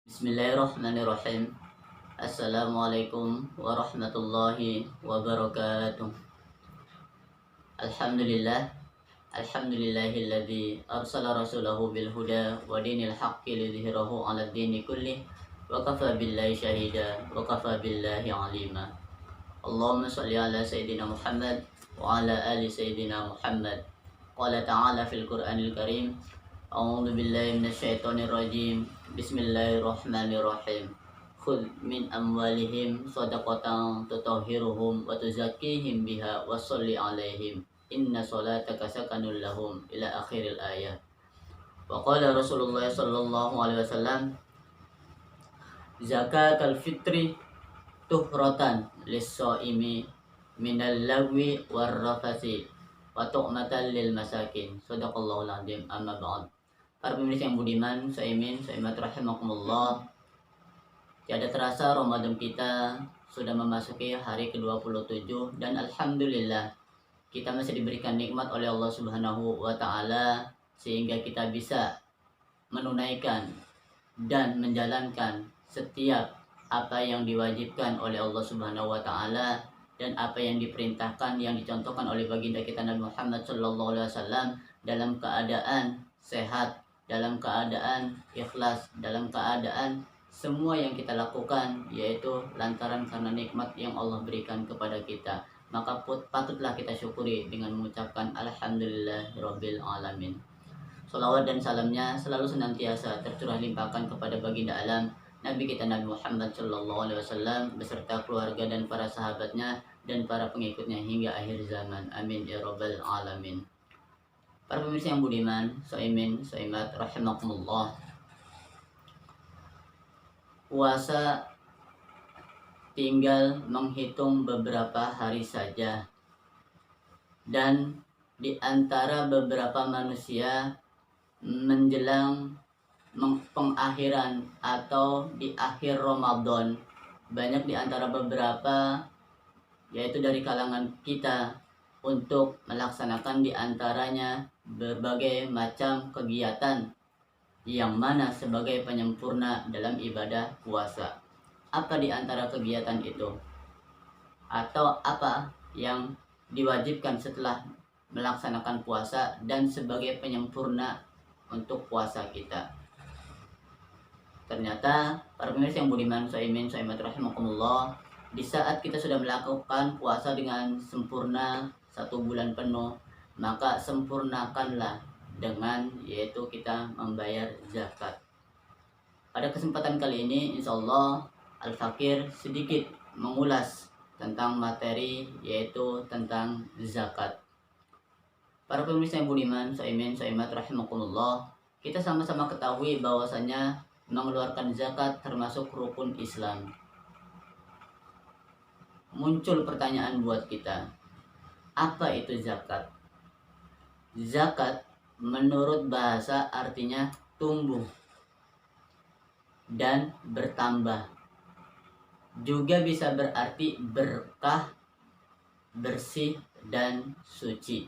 Bismillahirrahmanirrahim. Assalamualaikum warahmatullahi wabarakatuh. Alhamdulillah. Alhamdulillahilladzi arsala rasulahu bil huda wa dinil haqqi lidhhirahu 'alad dini kullih wa kafa billahi syahida wa kafa billahi 'alima. Allahumma shalli ala sayyidina Muhammad wa ala ali sayyidina Muhammad. Qala ta'ala fil Qur'anil Karim. A'udzu billahi minasyaitonir rajim. Bismillahirrahmanirrahim. Khudh min amwalihim shadaqatan tutahhiruhum wa tuzakkihim biha wa shalli 'alaihim. Inna salataka sakanul lahum ila akhiril ayat. Wa qala Rasulullah sallallahu alaihi wasallam, zakatul fitri tuhratan lis-shaimi minal lagwi war rafasi wa tu'matan lil masakin. Shadaqallahul azim. Amma ba'd. Para pemirsa yang budiman, saimin, saimat rahimakumullah. Tiada terasa Ramadan kita sudah memasuki hari ke-27 dan alhamdulillah kita masih diberikan nikmat oleh Allah Subhanahu wa taala sehingga kita bisa menunaikan dan menjalankan setiap apa yang diwajibkan oleh Allah Subhanahu wa taala dan apa yang diperintahkan yang dicontohkan oleh baginda kita Nabi Muhammad sallallahu alaihi wasallam dalam keadaan sehat, dalam keadaan ikhlas, dalam keadaan semua yang kita lakukan yaitu lantaran karena nikmat yang Allah berikan kepada kita. Maka patutlah kita syukuri dengan mengucapkan alhamdulillahirabbil alamin. Salawat dan salamnya selalu senantiasa tercurah limpahkan kepada baginda alam Nabi kita Nabi Muhammad sallallahu alaihi wasallam beserta keluarga dan para sahabatnya dan para pengikutnya hingga akhir zaman. Amin ya rabbal alamin. Para pemirsa yang budiman, saimin, saimat rahimakumullah. Puasa tinggal menghitung beberapa hari saja. Dan di antara beberapa manusia menjelang pengakhiran atau di akhir Ramadan, banyak di antara beberapa yaitu dari kalangan kita untuk melaksanakan di antaranya berbagai macam kegiatan yang mana sebagai penyempurna dalam ibadah puasa. Apa di antara kegiatan itu? Atau apa yang diwajibkan setelah melaksanakan puasa dan sebagai penyempurna untuk puasa kita? Ternyata para pemirsa yang budiman, saimin, saimat rahimakumullah, di saat kita sudah melakukan puasa dengan sempurna 1 bulan penuh, maka sempurnakanlah dengan yaitu kita membayar zakat. Pada kesempatan kali ini insyaallah Al-Fakir sedikit mengulas tentang materi yaitu tentang zakat. Para pemirsa yang budiman, saimin, saimat rahimakumullah, kita sama-sama ketahui bahwasanya mengeluarkan zakat termasuk rukun Islam. Muncul pertanyaan buat kita, apa itu zakat? Zakat menurut bahasa artinya tumbuh dan bertambah. Juga bisa berarti berkah, bersih, dan suci.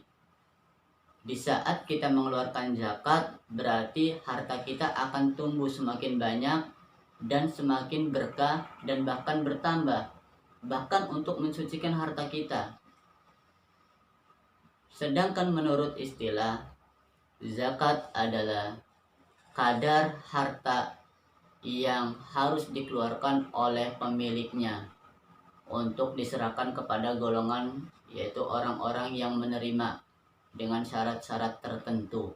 Di saat kita mengeluarkan zakat, berarti harta kita akan tumbuh semakin banyak dan semakin berkah dan bahkan bertambah. Bahkan untuk mensucikan harta kita. Sedangkan menurut istilah, zakat adalah kadar harta yang harus dikeluarkan oleh pemiliknya untuk diserahkan kepada golongan yaitu orang-orang yang menerima dengan syarat-syarat tertentu.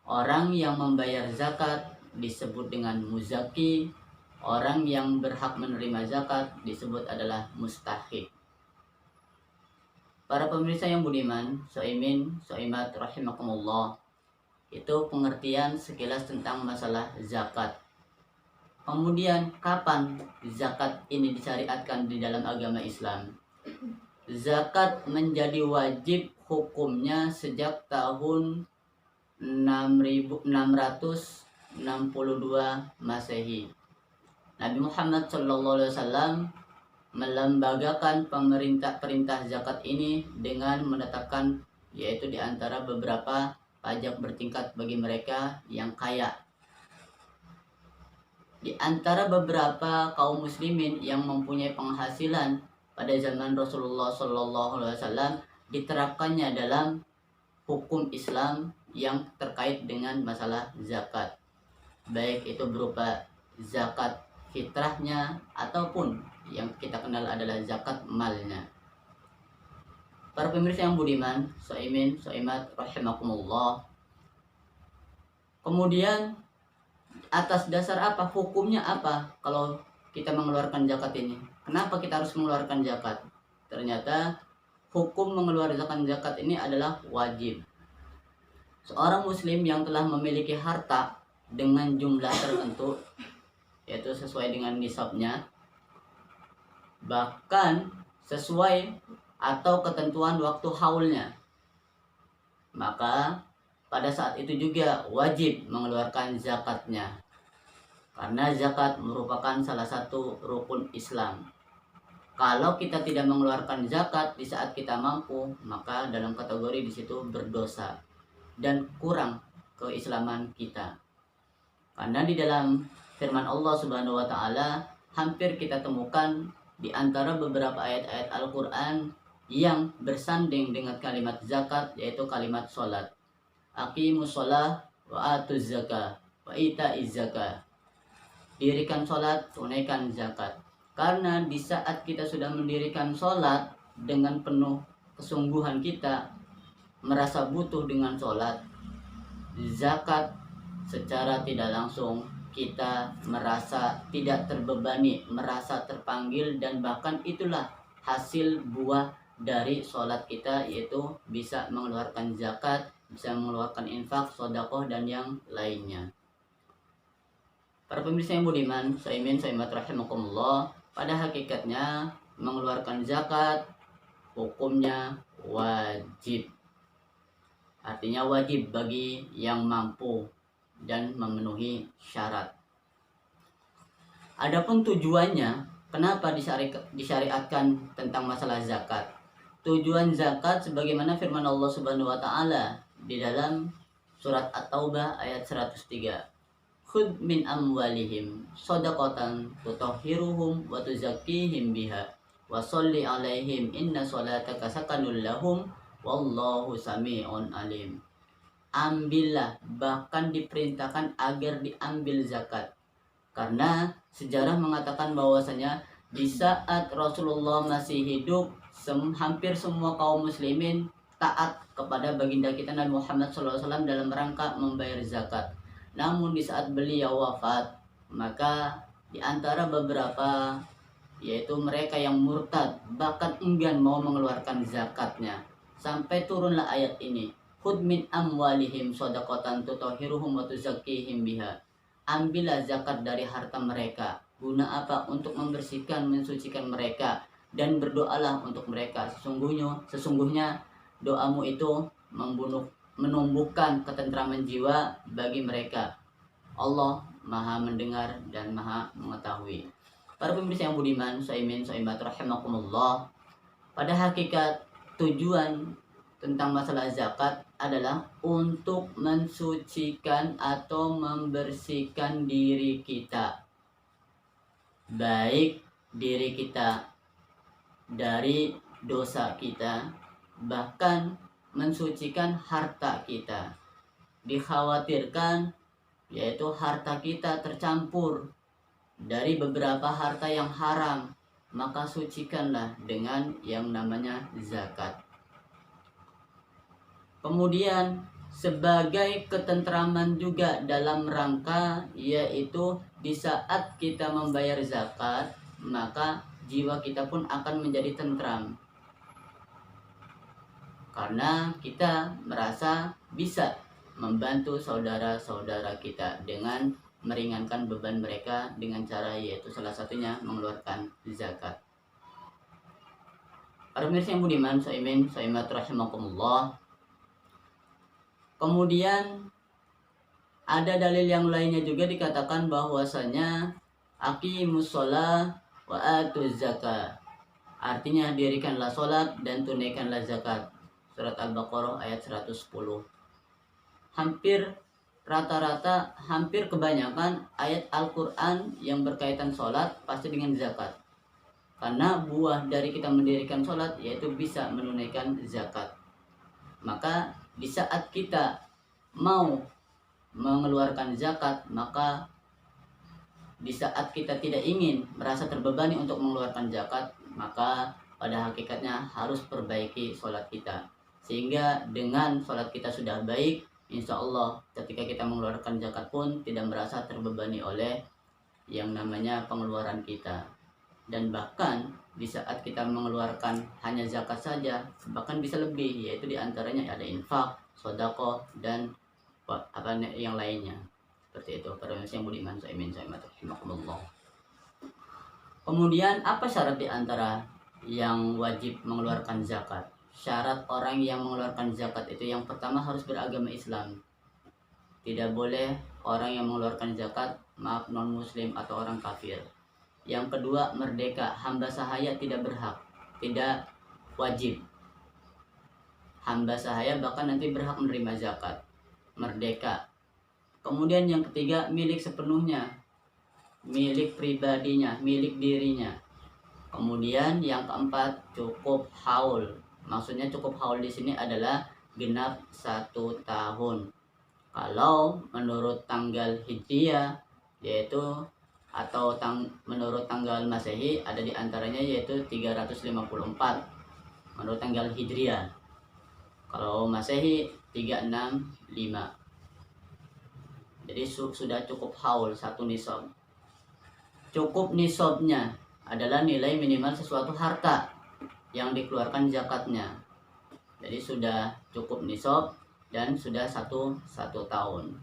Orang yang membayar zakat disebut dengan muzaki, orang yang berhak menerima zakat disebut adalah mustahik. Para pemirsa yang budiman, saimin, saimat rahimakumullah, itu pengertian sekilas tentang masalah zakat. Kemudian kapan zakat ini disyariatkan di dalam agama Islam? Zakat menjadi wajib hukumnya sejak tahun 662 Masehi. Nabi Muhammad SAW melembagakan perintah zakat ini dengan menetapkan yaitu di antara beberapa pajak bertingkat bagi mereka yang kaya. di antara beberapa kaum muslimin yang mempunyai penghasilan pada zaman Rasulullah Shallallahu Alaihi Wasallam diterapkannya dalam hukum Islam yang terkait dengan masalah zakat, baik itu berupa zakat fitrahnya ataupun yang kita kenal adalah zakat malnya. Para pemirsa yang budiman, soimin, soimat, rahimakumullah. Kemudian atas dasar apa, hukumnya apa kalau kita mengeluarkan zakat ini? Kenapa kita harus mengeluarkan zakat? Ternyata hukum mengeluarkan zakat ini adalah wajib. Seorang muslim yang telah memiliki harta dengan jumlah tertentu, yaitu sesuai dengan nisabnya, bahkan sesuai atau ketentuan waktu haulnya, maka pada saat itu juga wajib mengeluarkan zakatnya. Karena zakat merupakan salah satu rukun Islam. Kalau kita tidak mengeluarkan zakat di saat kita mampu, maka dalam kategori di situ berdosa dan kurang keislaman kita. Karena di dalam firman Allah Subhanahu wa taala hampir kita temukan di antara beberapa ayat-ayat Al-Qur'an yang bersanding dengan kalimat zakat, yaitu kalimat sholat. Aqimus sholah wa atuz zakah wa itaiz zakah. Dirikan sholat, tunaikan zakat. Karena di saat kita sudah mendirikan sholat dengan penuh kesungguhan kita, merasa butuh dengan sholat, zakat secara tidak langsung kita merasa tidak terbebani, merasa terpanggil, dan bahkan itulah hasil buah dari sholat kita, yaitu bisa mengeluarkan zakat, bisa mengeluarkan infak, sedekah, dan yang lainnya. Para pemirsa yang budiman, soimin, soimat rahimakumullah, pada hakikatnya mengeluarkan zakat hukumnya wajib. Artinya wajib bagi yang mampu dan memenuhi syarat. Adapun tujuannya, kenapa disyariatkan tentang masalah zakat? Tujuan zakat sebagaimana firman Allah Subhanahu wa taala di dalam surat At-Taubah ayat 103. Khudh min amwalihim shadaqatan tutahhiruhum wa tuzakkihim biha wa sholli alaihim inna sholataka sakanul lahum wallahu sami'un alim. Ambillah, bahkan diperintahkan agar diambil zakat. Karena sejarah mengatakan bahwasanya di saat Rasulullah masih hidup, hampir semua kaum muslimin taat kepada baginda kita Nabi Muhammad SAW dalam rangka membayar zakat. Namun di saat beliau wafat, maka di antara beberapa, yaitu mereka yang murtad, bahkan enggan mau mengeluarkan zakatnya, sampai turunlah ayat ini, khudh min amwalihim shadaqatan tutahhiruhum wa tuzakkihim biha. Ambillah zakat dari harta mereka. Guna apa? Untuk membersihkan, mensucikan mereka, dan berdoalah untuk mereka. Sesungguhnya doamu itu menumbuhkan ketentraman jiwa bagi mereka. Allah Maha mendengar dan Maha mengetahui. Para pemirsa yang budiman, soimin, soimat rahimakumullah, pada hakikat tujuan tentang masalah zakat adalah untuk mensucikan atau membersihkan diri kita, baik diri kita dari dosa kita, bahkan mensucikan harta kita. Dikhawatirkan yaitu harta kita tercampur dari beberapa harta yang haram, maka sucikanlah dengan yang namanya zakat. Kemudian sebagai ketentraman juga dalam rangka, yaitu di saat kita membayar zakat, maka jiwa kita pun akan menjadi tentram. Karena kita merasa bisa membantu saudara-saudara kita dengan meringankan beban mereka dengan cara, yaitu salah satunya mengeluarkan zakat. Para pemirsa yang budiman, soimin, soimat rahimakumullah. Kemudian ada dalil yang lainnya juga dikatakan bahwasanya aqimus shalah wa atuz zakah. Artinya dirikanlah salat dan tunaikanlah zakat. Surat Al-Baqarah ayat 110. Hampir rata-rata hampir kebanyakan ayat Al-Quran yang berkaitan sholat pasti dengan zakat. Karena buah dari kita mendirikan sholat yaitu bisa menunaikan zakat. Maka di saat kita mau mengeluarkan zakat, maka di saat kita tidak ingin merasa terbebani untuk mengeluarkan zakat, maka pada hakikatnya harus perbaiki sholat kita. Sehingga dengan sholat kita sudah baik, insya Allah ketika kita mengeluarkan zakat pun tidak merasa terbebani oleh yang namanya pengeluaran kita. Dan bahkan di saat kita mengeluarkan hanya zakat saja, bahkan bisa lebih, yaitu diantaranya ada infak, sodako, dan yang lainnya. Seperti itu, para yang budiman, rahimakumullah. Kemudian apa syarat diantara yang wajib mengeluarkan zakat? Syarat orang yang mengeluarkan zakat itu yang pertama harus beragama Islam. Tidak boleh orang yang mengeluarkan zakat non muslim atau orang kafir. Yang kedua, merdeka. Hamba sahaya tidak berhak, tidak wajib. Hamba sahaya bahkan nanti berhak menerima zakat. Merdeka. Kemudian yang ketiga, milik sepenuhnya, milik pribadinya, milik dirinya. Kemudian yang keempat, cukup haul. Maksudnya cukup haul di sini adalah genap 1 tahun. Kalau menurut tanggal Hijriah yaitu atau menurut tanggal Masehi ada di antaranya yaitu 354 menurut tanggal Hijriah. Kalau Masehi 365. Jadi sudah cukup haul 1 nisab. Cukup nisabnya adalah nilai minimal sesuatu harta yang dikeluarkan zakatnya. Jadi sudah cukup nisab dan sudah satu tahun.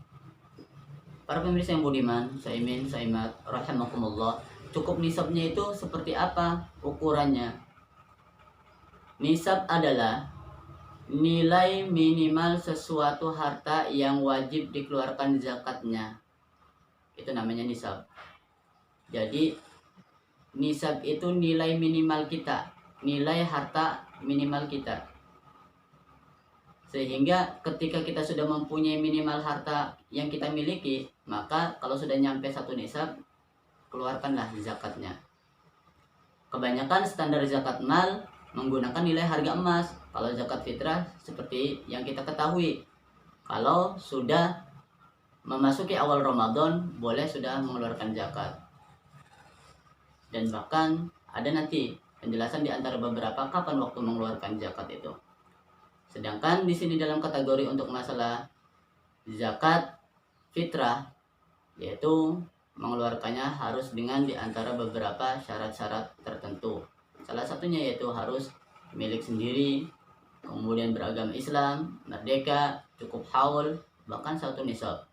Para pemirsa yang budiman, saimin, saimat, rahimakumullah, cukup nisabnya itu seperti apa ukurannya? Nisab adalah nilai minimal sesuatu harta yang wajib dikeluarkan zakatnya. Itu namanya nisab. Jadi nisab itu nilai minimal kita, nilai harta minimal kita. Sehingga ketika kita sudah mempunyai minimal harta yang kita miliki, maka kalau sudah nyampe 1 nisab, keluarkanlah zakatnya. Kebanyakan standar zakat mal menggunakan nilai harga emas. Kalau zakat fitrah seperti yang kita ketahui, kalau sudah memasuki awal Ramadan boleh sudah mengeluarkan zakat. Dan bahkan ada nanti penjelasan di antara beberapa kapan waktu mengeluarkan zakat itu. Sedangkan di sini dalam kategori untuk masalah zakat fitrah yaitu mengeluarkannya harus dengan di antara beberapa syarat-syarat tertentu. Salah satunya yaitu harus milik sendiri, kemudian beragama Islam, merdeka, cukup haul, bahkan 1 nisab.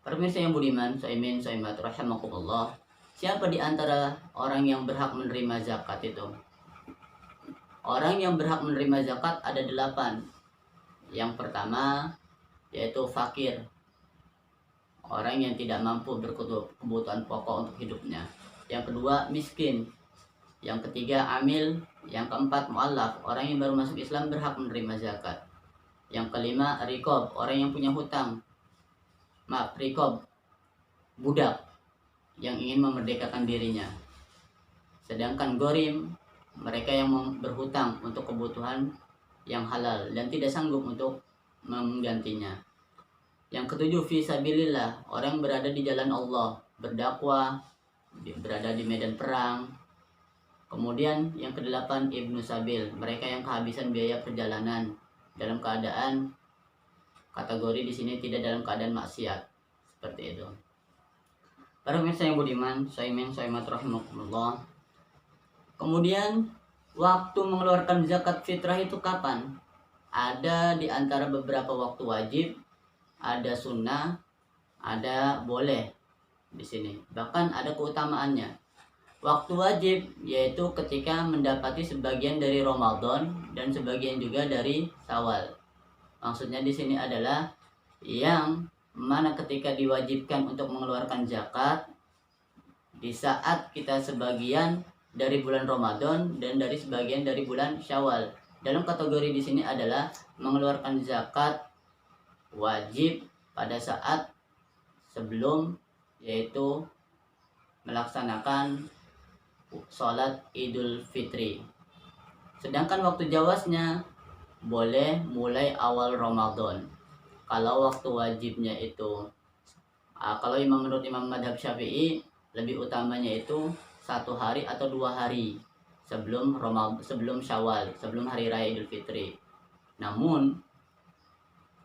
Pemirsa yang budiman, saimin, saimat, rahimakumullah, siapa di antara orang yang berhak menerima zakat itu? Orang yang berhak menerima zakat ada 8. Yang pertama yaitu fakir, orang yang tidak mampu berkebutuhan pokok untuk hidupnya. Yang kedua miskin. Yang ketiga amil. Yang keempat mu'allaf, orang yang baru masuk Islam berhak menerima zakat. Yang kelima rikob, orang yang punya hutang. Rikob, budak yang ingin memerdekakan dirinya. Sedangkan gorim, mereka yang berhutang untuk kebutuhan yang halal dan tidak sanggup untuk menggantinya. Yang ketujuh fisabilillah, orang yang berada di jalan Allah, berdakwah, berada di medan perang. Kemudian yang kedelapan ibnu sabil, mereka yang kehabisan biaya perjalanan dalam keadaan kategori di sini tidak dalam keadaan maksiat. Seperti itu. Para pemirsa yang budiman, saimin, saimat, rahimakumullah. Kemudian waktu mengeluarkan zakat fitrah itu kapan? Ada di antara beberapa waktu wajib, ada sunnah, ada boleh di sini. Bahkan ada keutamaannya. Waktu wajib yaitu ketika mendapati sebagian dari Ramadan dan sebagian juga dari Syawal. Maksudnya di sini adalah yang mana ketika diwajibkan untuk mengeluarkan zakat di saat kita sebagian dari bulan Ramadan dan dari sebagian dari bulan Syawal. Dalam kategori di sini adalah mengeluarkan zakat wajib pada saat sebelum yaitu melaksanakan sholat Idul Fitri. Sedangkan waktu jawaznya boleh mulai awal Ramadan. Kalau waktu wajibnya itu kalau menurut Imam Madhab Syafi'i lebih utamanya itu 1 hari atau 2 hari sebelum sebelum Syawal, sebelum hari raya Idul Fitri. Namun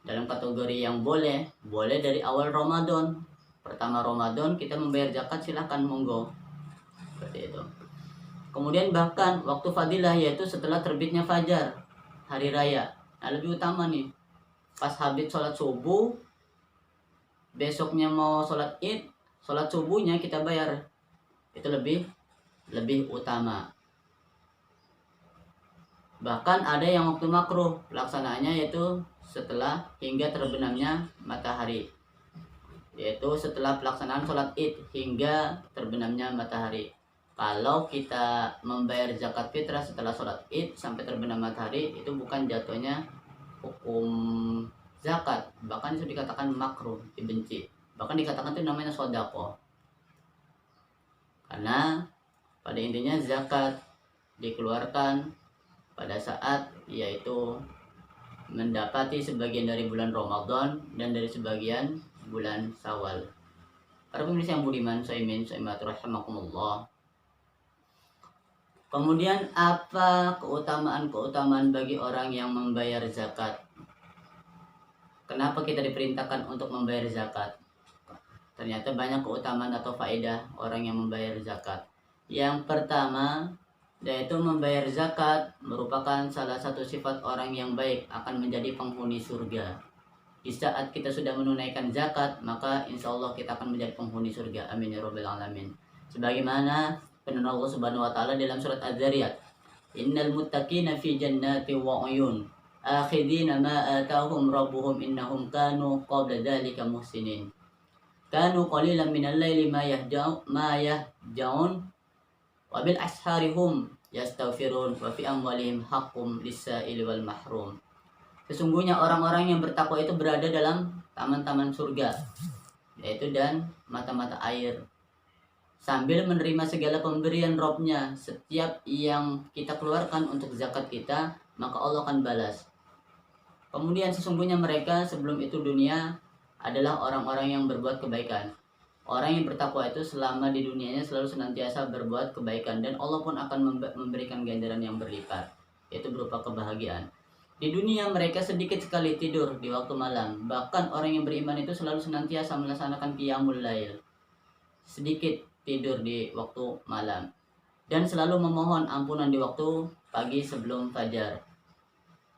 dalam kategori yang boleh dari awal Ramadan. Pertama Ramadan kita membayar zakat, silahkan, monggo. Seperti itu. Kemudian bahkan waktu fadilah yaitu setelah terbitnya fajar hari raya. Nah, lebih utama nih. Pas habis sholat subuh, besoknya mau sholat Id, sholat subuhnya kita bayar. Itu lebih utama. Bahkan ada yang waktu makruh pelaksanaannya yaitu setelah hingga terbenamnya matahari, yaitu setelah pelaksanaan sholat Id hingga terbenamnya matahari. Kalau kita membayar zakat fitrah setelah sholat Id sampai terbenam matahari, itu bukan jatuhnya hukum zakat, bahkan itu dikatakan makruh, dibenci. Bahkan dikatakan itu namanya sodako. Karena pada intinya zakat dikeluarkan pada saat yaitu mendapati sebagian dari bulan Ramadan dan dari sebagian bulan Syawal. Para pemirsa yang budiman, saimin saimat rahimakumullah. Kemudian apa keutamaan bagi orang yang membayar zakat? Kenapa kita diperintahkan untuk membayar zakat? Ternyata banyak keutamaan atau faedah orang yang membayar zakat. Yang pertama, yaitu membayar zakat merupakan salah satu sifat orang yang baik, akan menjadi penghuni surga. Di saat kita sudah menunaikan zakat, maka insya Allah kita akan menjadi penghuni surga. Amin ya rabbal alamin. Sebagaimana firman Allah Subhanahu wa taala dalam surat Az-Zariyat, "Innal muttaqina fi jannati wa 'uyun, akhidina ma atahum rabbuhum innahum kanu qabla dzalika muhsinin. Kanu qalilan minal laili ma yahja'un wa bil asharihum yastaghfirun wa fi amwalihim haqqum lis-sa'ili wal mahrum." Sesungguhnya orang-orang yang bertakwa itu berada dalam taman-taman surga, yaitu dan mata-mata air, sambil menerima segala pemberian Robnya. Setiap yang kita keluarkan untuk zakat kita, maka Allah akan balas. Kemudian sesungguhnya mereka sebelum itu dunia adalah orang-orang yang berbuat kebaikan. Orang yang bertakwa itu selama di dunianya selalu senantiasa berbuat kebaikan, dan Allah pun akan memberikan ganjaran yang berlipat, yaitu berupa kebahagiaan. Di dunia mereka sedikit sekali tidur di waktu malam. Bahkan orang yang beriman itu selalu senantiasa melaksanakan qiyamul lail, sedikit tidur di waktu malam, dan selalu memohon ampunan di waktu pagi sebelum fajar.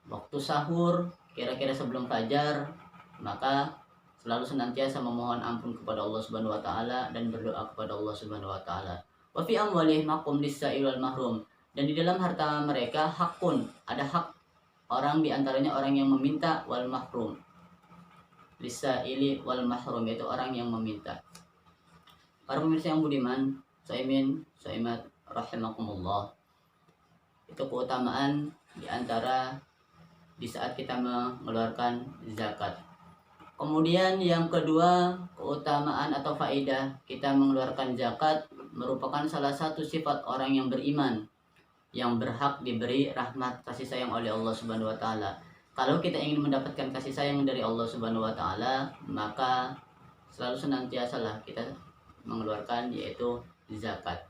Waktu sahur kira-kira sebelum fajar, maka selalu senantiasa memohon ampun kepada Allah Subhanahu wa taala dan berdoa kepada Allah Subhanahu wa taala. Wa fi amwalihim haqqum lis-sa'il wal mahrum. Dan di dalam harta mereka hakun, ada hak orang, di antaranya orang yang meminta, wal mahrum. Lis-sa'ili wal mahrum, itu orang yang meminta. Para pemirsa yang budiman, saimin saimat rahimakumullah. Itu keutamaan di antara di saat kita mengeluarkan zakat. Kemudian yang kedua, keutamaan atau faedah kita mengeluarkan zakat merupakan salah satu sifat orang yang beriman, yang berhak diberi rahmat kasih sayang oleh Allah Subhanahu wa taala. Kalau kita ingin mendapatkan kasih sayang dari Allah Subhanahu wa taala, maka selalu senantiasalah kita mengeluarkan yaitu zakat.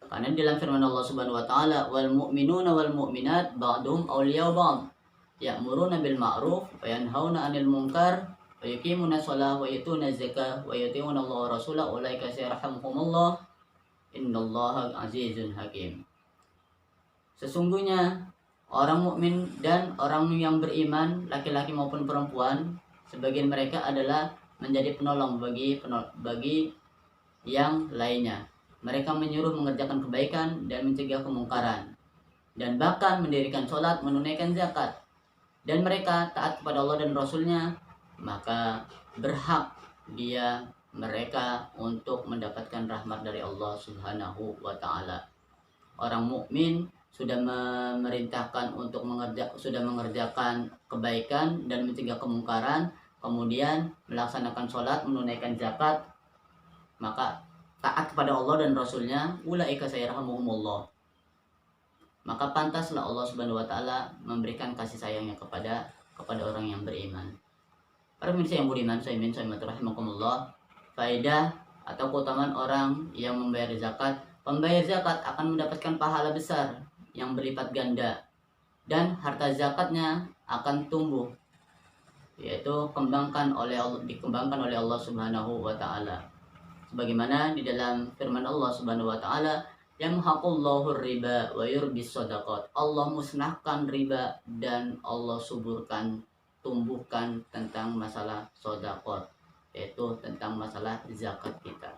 Karena dalam firman Allah Subhanahu wa taala, "Wal mu'minuna wal mu'minat ba'duhum awliya'u ba'd, ya'muruna bil ma'ruf wa yanhauna 'anil munkar wa yuqimuna shalah wa yutuna zakah wa yuti'una Allah wa rasulahu ulaika sayarhamuhumullah innallaha 'azizun hakim." Sesungguhnya orang mukmin dan orang yang beriman, laki-laki maupun perempuan, sebagian mereka adalah menjadi penolong bagi yang lainnya. Mereka menyuruh mengerjakan kebaikan dan mencegah kemungkaran, dan bahkan mendirikan sholat, menunaikan zakat, dan mereka taat kepada Allah dan Rasulnya, maka berhak mereka untuk mendapatkan rahmat dari Allah Subhanahu wa taala. Orang mukmin sudah memerintahkan untuk sudah mengerjakan kebaikan dan mencegah kemungkaran, kemudian melaksanakan sholat, menunaikan zakat, maka taat kepada Allah dan Rasulnya, ulaika sayarhamuhumullah, maka pantaslah Allah Subhanahu wa taala memberikan kasih sayangnya kepada orang yang beriman. Para pemirsa yang budiman, saimin saimat rahimakumullah, faedah atau keutamaan orang yang membayar zakat. Pembayar zakat akan mendapatkan pahala besar yang berlipat ganda, dan harta zakatnya akan tumbuh, yaitu dikembangkan oleh Allah Subhanahu wa taala. Sebagaimana di dalam firman Allah Subhanahu wa taala, yamhaqullahu riba wa yurbis shadaqat. Allah musnahkan riba dan Allah suburkan, tumbuhkan tentang masalah sedekah, yaitu tentang masalah zakat kita.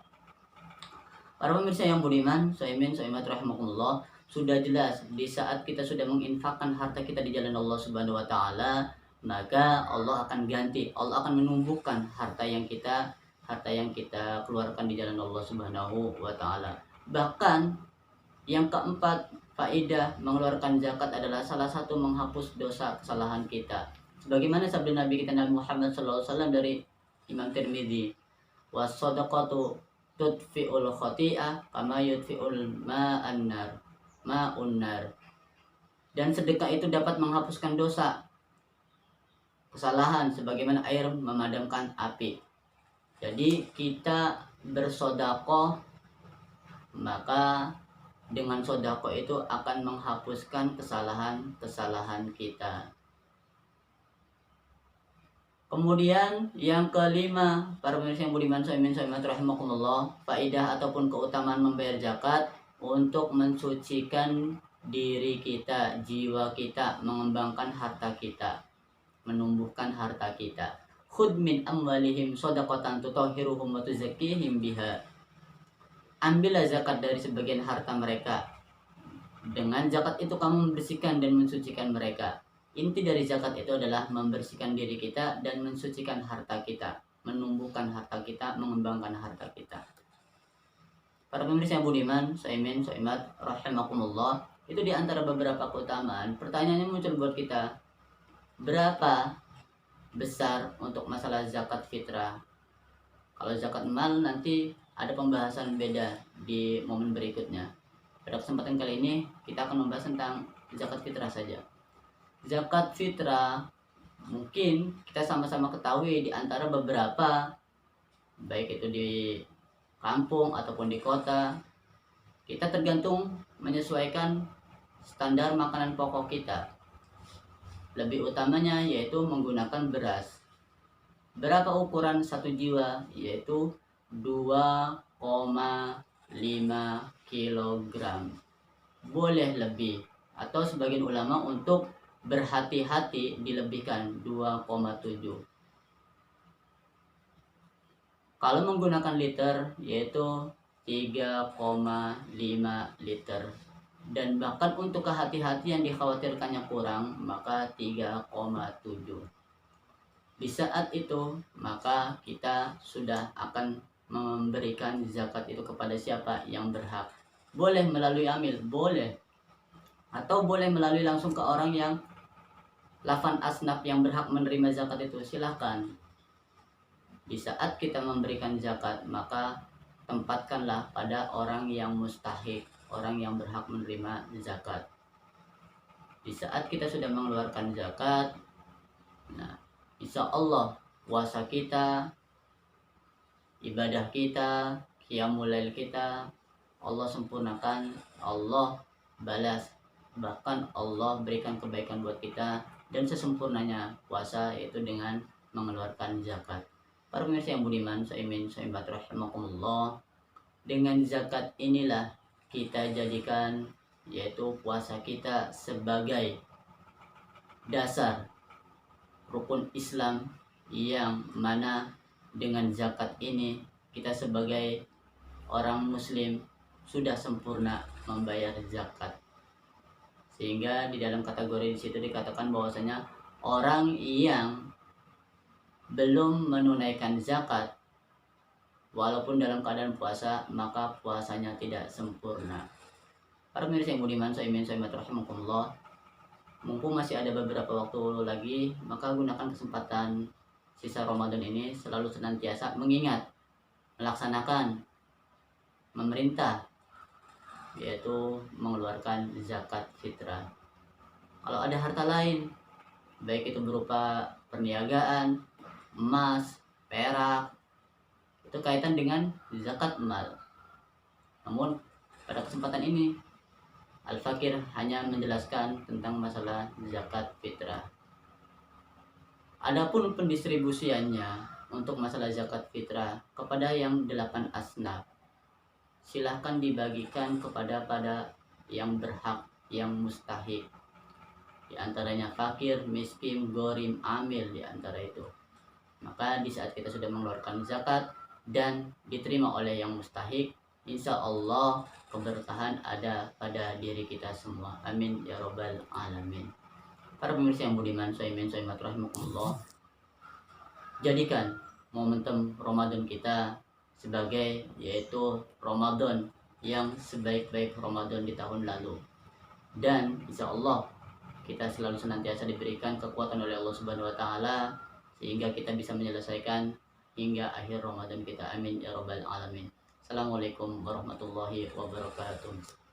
Para pemirsa yang budiman, saimin saimat rahimakumullah, sudah jelas di saat kita sudah menginfakkan harta kita di jalan Allah Subhanahu wa taala, maka Allah akan ganti, Allah akan menumbuhkan harta yang kita keluarkan di jalan Allah Subhanahu wa taala. Bahkan yang keempat, faedah mengeluarkan zakat adalah salah satu menghapus dosa kesalahan kita. Sebagaimana sabda Nabi kita Nabi Muhammad SAW dari Imam Tirmidzi, was-shadaqatu tudfi'ul khati'ah kama yudfi'ul ma'un nar. Dan sedekah itu dapat menghapuskan dosa kesalahan sebagaimana air memadamkan api. Jadi kita bersedekah, maka dengan sedekah itu akan menghapuskan kesalahan kita. Kemudian yang kelima, para pemirsa yang budiman saimin saimat rahimakumullah, faedah ataupun keutamaan membayar zakat untuk mensucikan diri kita, jiwa kita, mengembangkan harta kita, menumbuhkan harta kita. Khudh min amwalihim shadaqatan tutahhiruhum wa tuzakkihim biha. Ambillah zakat dari sebagian harta mereka. Dengan zakat itu kamu membersihkan dan mensucikan mereka. Inti dari zakat itu adalah membersihkan diri kita dan mensucikan harta kita, menumbuhkan harta kita, mengembangkan harta kita. Para pemirsa yang budiman, saimin saimat rahimakumullah, itu di antara beberapa keutamaan. Pertanyaannya muncul buat kita, berapa besar untuk masalah zakat fitrah? Kalau zakat mal nanti ada pembahasan beda di momen berikutnya. Pada kesempatan kali ini kita akan membahas tentang zakat fitrah saja. Zakat fitrah mungkin kita sama-sama ketahui di antara beberapa, baik itu di kampung ataupun di kota, kita tergantung menyesuaikan standar makanan pokok kita. Lebih utamanya yaitu menggunakan beras. Berapa ukuran satu jiwa? Yaitu 2,5 kilogram. Boleh lebih, atau sebagian ulama untuk berhati-hati dilebihkan 2,7. Kalau menggunakan liter yaitu 3,5 liter. Dan bahkan untuk kehati-hatian dikhawatirkannya kurang, maka 3,7. Di saat itu maka kita sudah akan memberikan zakat itu kepada siapa yang berhak. Boleh melalui amil, boleh, atau boleh melalui langsung ke orang yang lafan asnaf yang berhak menerima zakat itu, silahkan. Di saat kita memberikan zakat, maka tempatkanlah pada orang yang mustahik, orang yang berhak menerima zakat. Di saat kita sudah mengeluarkan zakat, nah, insya Allah puasa kita, ibadah kita, qiyamul lail kita, Allah sempurnakan, Allah balas, bahkan Allah berikan kebaikan buat kita. Dan sesempurnanya puasa yaitu dengan mengeluarkan zakat. Para pemirsa yang budiman, saimin saimat rahimakumullah, dengan zakat inilah kita jadikan yaitu puasa kita sebagai dasar rukun Islam, yang mana dengan zakat ini kita sebagai orang muslim sudah sempurna membayar zakat. Sehingga di dalam kategori di situ dikatakan bahwasanya orang yang belum menunaikan zakat walaupun dalam keadaan puasa, maka puasanya tidak sempurna. Para pemirsa yang budiman, saimin saimat rahimakumullah, mumpung masih ada beberapa waktu lagi, maka gunakan kesempatan sisa Ramadan ini selalu senantiasa mengingat, melaksanakan, memerintah, yaitu mengeluarkan zakat fitrah. Kalau ada harta lain, baik itu berupa perniagaan, emas, perak, itu kaitan dengan zakat mal. Namun pada kesempatan ini Al-Fakir hanya menjelaskan tentang masalah zakat fitrah. Adapun pendistribusiannya untuk masalah zakat fitrah kepada yang 8 asnaf, silahkan dibagikan kepada yang berhak, yang mustahik. Di antaranya fakir, miskin, gorim, amil di antara itu. Maka di saat kita sudah mengeluarkan zakat dan diterima oleh yang mustahik, insya Allah keberkahan ada pada diri kita semua. Amin ya robbal alamin. Para pemirsa yang budiman, soimat rahimakumullah, jadikan momentum Ramadan kita sebagai yaitu Ramadan yang sebaik-baik Ramadan di tahun lalu. Dan insya Allah kita selalu senantiasa diberikan kekuatan oleh Allah Subhanahu wa taala sehingga kita bisa menyelesaikan hingga akhir Ramadan kita. Amin ya robbal alamin. Assalamualaikum warahmatullahi wabarakatuh.